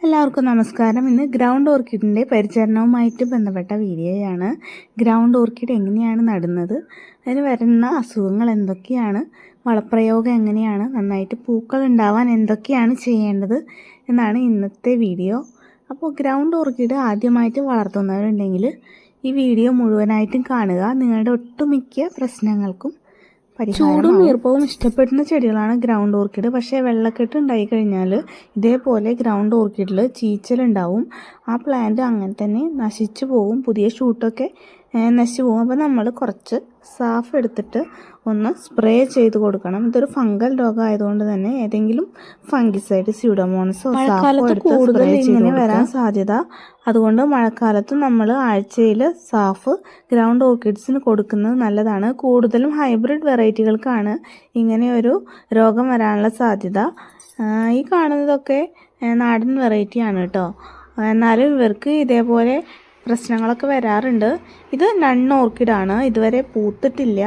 എല്ലാവർക്കും നമസ്കാരം. ഇന്ന് ഗ്രൗണ്ട് ഓർക്കിഡിൻ്റെ പരിചരണവുമായിട്ട് ബന്ധപ്പെട്ട വീഡിയോയാണ്. ഗ്രൗണ്ട് ഓർക്കിഡ് എങ്ങനെയാണ് നടുന്നത്, അതിന് വരുന്ന അസുഖങ്ങൾ എന്തൊക്കെയാണ്, വളപ്രയോഗം എങ്ങനെയാണ്, നന്നായിട്ട് പൂക്കൾ ഉണ്ടാവാൻ എന്തൊക്കെയാണ് ചെയ്യേണ്ടത് എന്നാണ് ഇന്നത്തെ വീഡിയോ. അപ്പോൾ ഗ്രൗണ്ട് ഓർക്കിഡ് ആദ്യമായിട്ട് വളർത്തുന്നവരുണ്ടെങ്കിൽ ഈ വീഡിയോ മുഴുവനായിട്ടും കാണുക. നിങ്ങളുടെ ഒട്ടുമിക്ക പ്രശ്നങ്ങൾക്കും ചൂടും ഈർപ്പവും ഇഷ്ടപ്പെടുന്ന ചെടികളാണ് ഗ്രൗണ്ട് ഓർക്കിഡ്. പക്ഷേ വെള്ളക്കെട്ട് ഉണ്ടായി കഴിഞ്ഞാൽ ഇതേപോലെ ഗ്രൗണ്ട് ഓർക്കിഡിൽ ചീച്ചലുണ്ടാവും. ആ പ്ലാന്റ് അങ്ങനെ തന്നെ നശിച്ചു പോകും, പുതിയ ഷൂട്ടൊക്കെ നശിച്ചു പോകും. അപ്പോൾ നമ്മൾ കുറച്ച് സാഫ് എടുത്തിട്ട് ഒന്ന് സ്പ്രേ ചെയ്ത് കൊടുക്കണം. ഇതൊരു ഫംഗൽ രോഗമായതുകൊണ്ട് തന്നെ ഏതെങ്കിലും ഫംഗിസൈഡ്, സ്യൂഡോമോണസോ സാഫോ കൂടുതൽ ഇങ്ങനെ വരാൻ സാധ്യത. അതുകൊണ്ട് മഴക്കാലത്ത് നമ്മൾ ആഴ്ചയിൽ സാഫ് ഗ്രൗണ്ട് ഓർക്കിഡ്സിന് കൊടുക്കുന്നത് നല്ലതാണ്. കൂടുതലും ഹൈബ്രിഡ് വെറൈറ്റികൾക്കാണ് ഇങ്ങനെ ഒരു രോഗം വരാനുള്ള സാധ്യത. ഈ കാണുന്നതൊക്കെ നാടൻ വെറൈറ്റിയാണ് കേട്ടോ. എന്നാലും ഇവർക്ക് ഇതേപോലെ പ്രശ്നങ്ങളൊക്കെ വരാറുണ്ട്. ഇത് നൺ ഓർക്കിഡാണ്, ഇതുവരെ പൂത്തിട്ടില്ല.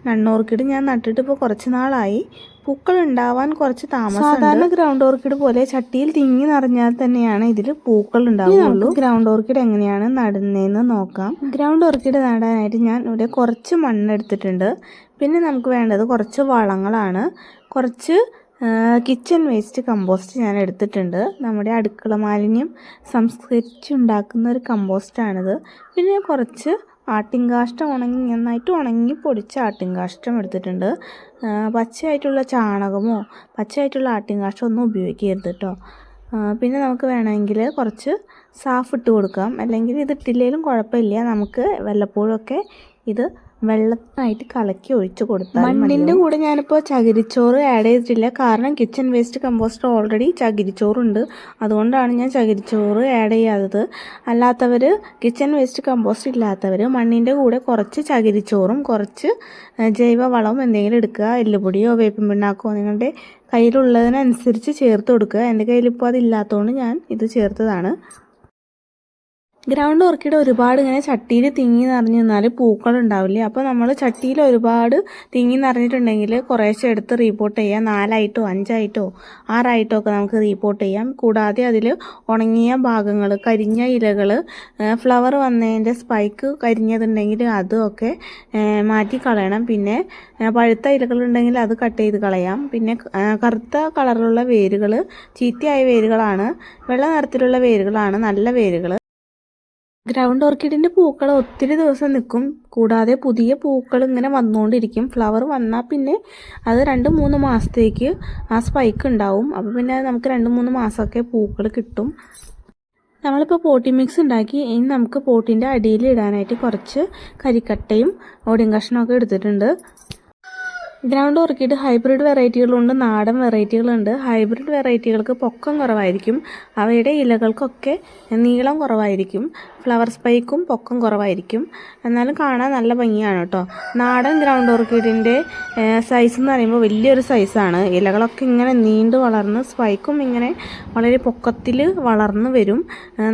നൺ ഓർക്കിഡ് ഞാൻ നട്ടിട്ട് ഇപ്പോൾ കുറച്ച് നാളായി. പൂക്കൾ ഉണ്ടാവാൻ കുറച്ച് താമസം. സാധാരണ ഗ്രൗണ്ട് ഓർക്കിഡ് പോലെ ചട്ടിയിൽ തിങ്ങി നിറഞ്ഞാൽ തന്നെയാണ് ഇതിൽ പൂക്കൾ ഉണ്ടാവുകയുള്ളൂ. ഗ്രൗണ്ട് ഓർക്കിഡ് എങ്ങനെയാണ് നടുന്നതെന്ന് നോക്കാം. ഗ്രൗണ്ട് ഓർക്കിഡ് നടാനായിട്ട് ഞാൻ ഇവിടെ കുറച്ച് മണ്ണെടുത്തിട്ടുണ്ട്. പിന്നെ നമുക്ക് വേണ്ടത് കുറച്ച് വളങ്ങളാണ്. കുറച്ച് കിച്ചൺ വേസ്റ്റ് കമ്പോസ്റ്റ് ഞാൻ എടുത്തിട്ടുണ്ട്. നമ്മുടെ അടുക്കള മാലിന്യം സംസ്കരിച്ചുണ്ടാക്കുന്ന ഒരു കമ്പോസ്റ്റാണിത്. പിന്നെ കുറച്ച് ആട്ടിൻകാഷ്ടം നന്നായിട്ട് ഉണങ്ങി പൊടിച്ച ആട്ടിൻകാഷ്ടം എടുത്തിട്ടുണ്ട്. പച്ചയായിട്ടുള്ള ചാണകമോ പച്ചയായിട്ടുള്ള ആട്ടിൻകാഷ്ടം ഒന്നും ഉപയോഗിക്കരുത് കേട്ടോ. പിന്നെ നമുക്ക് വേണമെങ്കിൽ കുറച്ച് സാഫ് ഇട്ട് കൊടുക്കാം, അല്ലെങ്കിൽ ഇത് ഇട്ടില്ലെങ്കിലും കുഴപ്പമില്ല. നമുക്ക് വല്ലപ്പോഴൊക്കെ ഇത് വെള്ളത്തിനായിട്ട് കലക്കി ഒഴിച്ച് കൊടുത്താൽ മണ്ണിൻ്റെ കൂടെ ഞാനിപ്പോൾ ചകിരിച്ചോറ് ആഡ് ചെയ്തിട്ടില്ല. കാരണം കിച്ചൺ വേസ്റ്റ് കമ്പോസ്റ്റ് ഓൾറെഡി ചകിരിച്ചോറുണ്ട്, അതുകൊണ്ടാണ് ഞാൻ ചകിരിച്ചോറ് ആഡ് ചെയ്യാത്തത്. അല്ലാത്തവർ, കിച്ചൺ വേസ്റ്റ് കമ്പോസ്റ്റ് ഇല്ലാത്തവർ മണ്ണിൻ്റെ കൂടെ കുറച്ച് ചകിരിച്ചോറും കുറച്ച് ജൈവവളവും എന്തെങ്കിലും എടുക്കുക. എല്ലുപൊടിയോ വേപ്പിൻ പിണ്ണാക്കോ നിങ്ങളുടെ കയ്യിലുള്ളതിനനുസരിച്ച് ചേർത്ത് കൊടുക്കുക. എൻ്റെ കയ്യിലിപ്പോൾ അതില്ലാത്തതുകൊണ്ട് ഞാൻ ഇത് ചേർത്തതാണ്. ഗ്രൗണ്ട് ഓർക്കിഡ് ഒരുപാട് ഇങ്ങനെ ചട്ടിയിൽ തിങ്ങി നിറഞ്ഞു നിന്നാൽ പൂക്കൾ ഉണ്ടാവില്ല. അപ്പോൾ നമ്മൾ ചട്ടിയിൽ ഒരുപാട് തിങ്ങി നിറഞ്ഞിട്ടുണ്ടെങ്കിൽ കുറേശ്ശെ എടുത്ത് റീപോർട്ട് ചെയ്യാം. 4ആയിട്ടോ 5ആയിട്ടോ 6ആയിട്ടോ ഒക്കെ നമുക്ക് റീപോർട്ട് ചെയ്യാം. കൂടാതെ അതിൽ ഉണങ്ങിയ ഭാഗങ്ങൾ, കരിഞ്ഞ ഇലകൾ, ഫ്ലവർ വന്നതിൻ്റെ സ്പൈക്ക് കരിഞ്ഞതുണ്ടെങ്കിൽ അതൊക്കെ മാറ്റി കളയണം. പിന്നെ പഴുത്ത ഇലകളുണ്ടെങ്കിൽ അത് കട്ട് ചെയ്ത് കളയാം. പിന്നെ കറുത്ത കളറിലുള്ള വേരുകൾ ചീത്തയായ വേരുകളാണ്, വെള്ള നിറത്തിലുള്ള വേരുകളാണ് നല്ല വേരുകൾ. ഗ്രൗണ്ട് ഓർക്കിഡിൻ്റെ പൂക്കൾ ഒത്തിരി ദിവസം നിൽക്കും. കൂടാതെ പുതിയ പൂക്കൾ ഇങ്ങനെ വന്നുകൊണ്ടിരിക്കും. ഫ്ലവർ വന്നാൽ പിന്നെ അത് 2-3 മാസത്തേക്ക് ആ സ്പൈക്ക് ഉണ്ടാവും. അപ്പോൾ പിന്നെ നമുക്ക് 2-3 മാസമൊക്കെ പൂക്കൾ കിട്ടും. നമ്മളിപ്പോൾ പോട്ടി മിക്സ് ഉണ്ടാക്കി. ഇനി നമുക്ക് പോട്ടിൻ്റെ അടിയിൽ ഇടാനായിട്ട് കുറച്ച് കരിക്കട്ടയും ഓടിയും കഷ്ണമൊക്കെ എടുത്തിട്ടുണ്ട്. ഗ്രൗണ്ട് ഓർക്കിഡ് ഹൈബ്രിഡ് വെറൈറ്റികളുണ്ട്, നാടൻ വെറൈറ്റികളുണ്ട്. ഹൈബ്രിഡ് വെറൈറ്റികൾക്ക് പൊക്കം കുറവായിരിക്കും, അവയുടെ ഇലകൾക്കൊക്കെ നീളം കുറവായിരിക്കും, ഫ്ലവർ സ്പൈക്കും പൊക്കം കുറവായിരിക്കും. എന്നാലും കാണാൻ നല്ല ഭംഗിയാണ് കേട്ടോ. നാടൻ ഗ്രൗണ്ട് ഓർക്കിഡിൻ്റെ സൈസ് എന്ന് പറയുമ്പോൾ വലിയൊരു സൈസാണ്. ഇലകളൊക്കെ ഇങ്ങനെ നീണ്ടു വളർന്ന് സ്പൈക്കും ഇങ്ങനെ വളരെ പൊക്കത്തിൽ വളർന്നു വരും.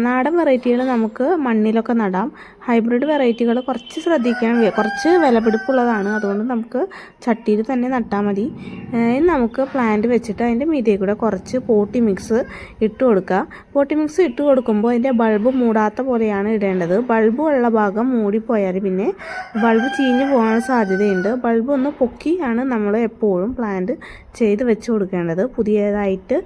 നാടൻ വെറൈറ്റികൾ നമുക്ക് മണ്ണിലൊക്കെ നടാം. ഹൈബ്രിഡ് വെറൈറ്റികൾ കുറച്ച് ശ്രദ്ധിക്കാൻ, കുറച്ച് വിലപിടിപ്പുള്ളതാണ്. അതുകൊണ്ട് നമുക്ക് ചട്ടിയിൽ തന്നെ നട്ടാൽ മതി. നമുക്ക് പ്ലാന്റ് വെച്ചിട്ട് അതിൻ്റെ മീതെ കൂടെ കുറച്ച് പോട്ടി മിക്സ് ഇട്ട് കൊടുക്കുക. പോട്ടി മിക്സ് ഇട്ട് കൊടുക്കുമ്പോൾ അതിൻ്റെ ബൾബ് മൂടാത്ത പോലെയാണ് ഇടേണ്ടത്. ബൾബ് ഉള്ള ഭാഗം മൂടിപ്പോയാൽ പിന്നെ ബൾബ് ചീഞ്ഞു പോകാൻ സാധ്യതയുണ്ട്. ബൾബ് ഒന്ന് പൊക്കിയാണ് നമ്മൾ എപ്പോഴും പ്ലാന്റ് ചെയ്ത് വെച്ച് കൊടുക്കേണ്ടത്. പുതിയതായിട്ട്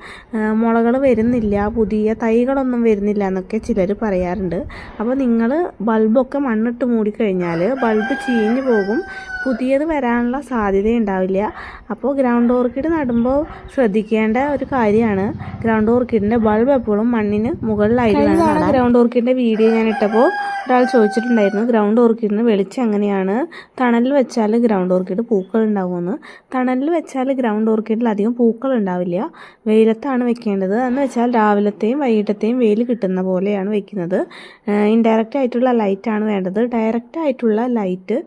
മുളകൾ വരുന്നില്ല, പുതിയ തൈകളൊന്നും വരുന്നില്ല എന്നൊക്കെ ചിലർ പറയാറുണ്ട്. അപ്പോൾ നിങ്ങൾ ബൾബൊക്കെ മണ്ണിട്ട് മൂടിക്കഴിഞ്ഞാൽ ബൾബ് ചീഞ്ഞു പോകും, പുതിയത് വരാനുള്ള സാധ്യതയുണ്ടാവില്ല. അപ്പോൾ ഗ്രൗണ്ട് ഓർക്കിഡ് നടുമ്പോൾ ശ്രദ്ധിക്കേണ്ട ഒരു കാര്യമാണ്, ഗ്രൗണ്ട് ഓർക്കിഡിൻ്റെ ബൾബ് എപ്പോഴും മണ്ണിന് മുകളിലായിട്ട് വേണം. ഗ്രൗണ്ട് ഓർക്കിഡിൻ്റെ വീഡിയോ ഞാൻ ഇട്ടപ്പോൾ ഒരാൾ ചോദിച്ചിട്ടുണ്ടായിരുന്നു ഗ്രൗണ്ട് ഓർക്കിഡിന് വെളിച്ചം എങ്ങനെയാണ്, തണലിൽ വെച്ചാൽ ഗ്രൗണ്ട് ഓർക്കിഡ് പൂക്കൾ ഉണ്ടാവുമെന്ന്. തണലിൽ വെച്ചാൽ ഗ്രൗണ്ട് ഓർക്കിഡിൽ അധികം പൂക്കൾ ഉണ്ടാവില്ല. വെയിലത്താണ് വെക്കേണ്ടത്. എന്ന് വെച്ചാൽ രാവിലത്തെയും വൈകിട്ടത്തെയും വെയിൽ കിട്ടുന്ന പോലെയാണ് വെക്കുന്നത്. ഇൻഡയറക്റ്റ് ആയിട്ടുള്ള ലൈറ്റാണ് വേണ്ടത്. ഡയറക്റ്റ് ആയിട്ടുള്ള ലൈറ്റ്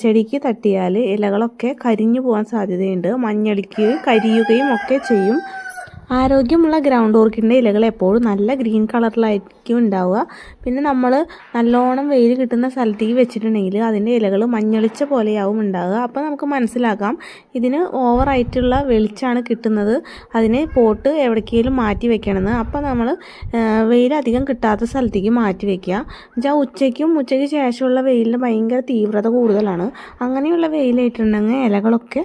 ചെടിക്ക് തട്ടിയാൽ ഇലകളൊക്കെ കരിഞ്ഞു പോകാൻ സാധ്യതയുണ്ട്, മഞ്ഞടിക്കുകയും കരിയുകയും ഒക്കെ ചെയ്യും. ആരോഗ്യമുള്ള ഗ്രൗണ്ട് ഓർക്കിഡിൻ്റെ ഇലകൾ എപ്പോഴും നല്ല ഗ്രീൻ കളറിലായിരിക്കും ഉണ്ടാവുക. പിന്നെ നമ്മൾ നല്ലോണം വെയിൽ കിട്ടുന്ന സ്ഥലത്തേക്ക് വെച്ചിട്ടുണ്ടെങ്കിൽ അതിൻ്റെ ഇലകൾ മഞ്ഞളിച്ച പോലെയാവും ഉണ്ടാവുക. അപ്പോൾ നമുക്ക് മനസ്സിലാക്കാം ഇതിന് ഓവറായിട്ടുള്ള വെളിച്ചമാണ് കിട്ടുന്നത്, അതിന് പോട്ട് എവിടേക്കെങ്കിലും മാറ്റി വെക്കണമെന്ന്. അപ്പോൾ നമ്മൾ വെയിലധികം കിട്ടാത്ത സ്ഥലത്തേക്ക് മാറ്റി വെക്കുക. എന്നുവെച്ചാൽ ഉച്ചയ്ക്ക് ശേഷമുള്ള വെയിലിന് ഭയങ്കര തീവ്രത കൂടുതലാണ്. അങ്ങനെയുള്ള വെയിലായിട്ടുണ്ടെങ്കിൽ ഇലകളൊക്കെ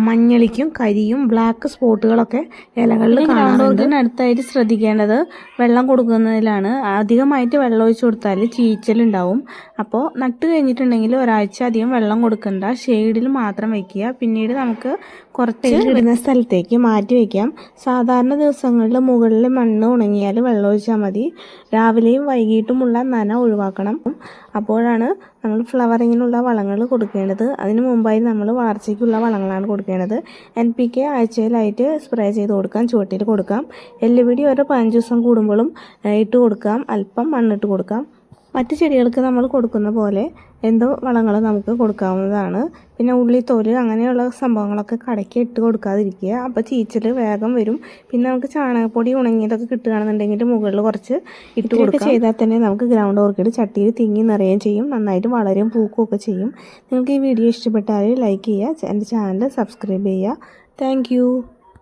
മഞ്ഞളിക്കും, കരിയും, ബ്ലാക്ക് സ്പോട്ടുകളൊക്കെ ഇലകളിൽ കാണാറുണ്ട്. അടുത്തായിട്ട് ശ്രദ്ധിക്കേണ്ടത് വെള്ളം കൊടുക്കുന്നതിലാണ്. അധികമായിട്ട് വെള്ളം ഒഴിച്ച് കൊടുത്താൽ ചീച്ചലുണ്ടാവും. അപ്പോൾ നട്ട് കഴിഞ്ഞിട്ടുണ്ടെങ്കിൽ ഒരാഴ്ച അധികം വെള്ളം കൊടുക്കണ്ട, ഷെയ്ഡിൽ മാത്രം വയ്ക്കുക. പിന്നീട് നമുക്ക് കുറച്ച് ഇടുന്ന സ്ഥലത്തേക്ക് മാറ്റി വയ്ക്കാം. സാധാരണ ദിവസങ്ങളിൽ മുകളിൽ മണ്ണ് ഉണങ്ങിയാൽ വെള്ളം ഒഴിച്ചാൽ മതി. രാവിലെയും വൈകിട്ടുമുള്ള നന ഒഴിവാക്കണം. അപ്പോഴാണ് നമ്മൾ ഫ്ലവറിങ്ങിനുള്ള വളങ്ങൾ കൊടുക്കേണ്ടത്. അതിന് മുമ്പായി നമ്മൾ വളർച്ചയ്ക്കുള്ള വളങ്ങളാണ് കൊടുക്കേണ്ടത്. NPK ആഴ്ചയിലായിട്ട് സ്പ്രേ ചെയ്ത് കൊടുക്കാം, ചുവട്ടിൽ കൊടുക്കാം. LVD ഓരോ 15 ദിവസം കൂടുമ്പോഴും ഇട്ട് കൊടുക്കാം. അല്പം മണ്ണിട്ട് കൊടുക്കാം. മറ്റ് ചെടികൾക്ക് നമ്മൾ കൊടുക്കുന്ന പോലെ എന്തോ വളങ്ങൾ നമുക്ക് കൊടുക്കാവുന്നതാണ്. പിന്നെ ഉള്ളിത്തോല് അങ്ങനെയുള്ള സംഭവങ്ങളൊക്കെ കടയ്ക്ക് ഇട്ട് കൊടുക്കാതിരിക്കുക. അപ്പോൾ ചീച്ചൽ വേഗം വരും. പിന്നെ നമുക്ക് ചാണകപ്പൊടി ഉണങ്ങിയതൊക്കെ കിട്ടുകയാണെന്നുണ്ടെങ്കിൽ മുകളിൽ കുറച്ച് ഇട്ട് കൊടുക്കുക. ചെയ്താൽ തന്നെ നമുക്ക് ഗ്രൗണ്ട് ഓർക്കിഡ് ചട്ടിയിൽ തിങ്ങി നിറയുകയും ചെയ്യും, നന്നായിട്ട് വളരും, പൂക്കുകയൊക്കെ ചെയ്യും. നിങ്ങൾക്ക് ഈ വീഡിയോ ഇഷ്ടപ്പെട്ടാൽ ലൈക്ക് ചെയ്യുക, എൻ്റെ ചാനൽ സബ്സ്ക്രൈബ് ചെയ്യുക. താങ്ക്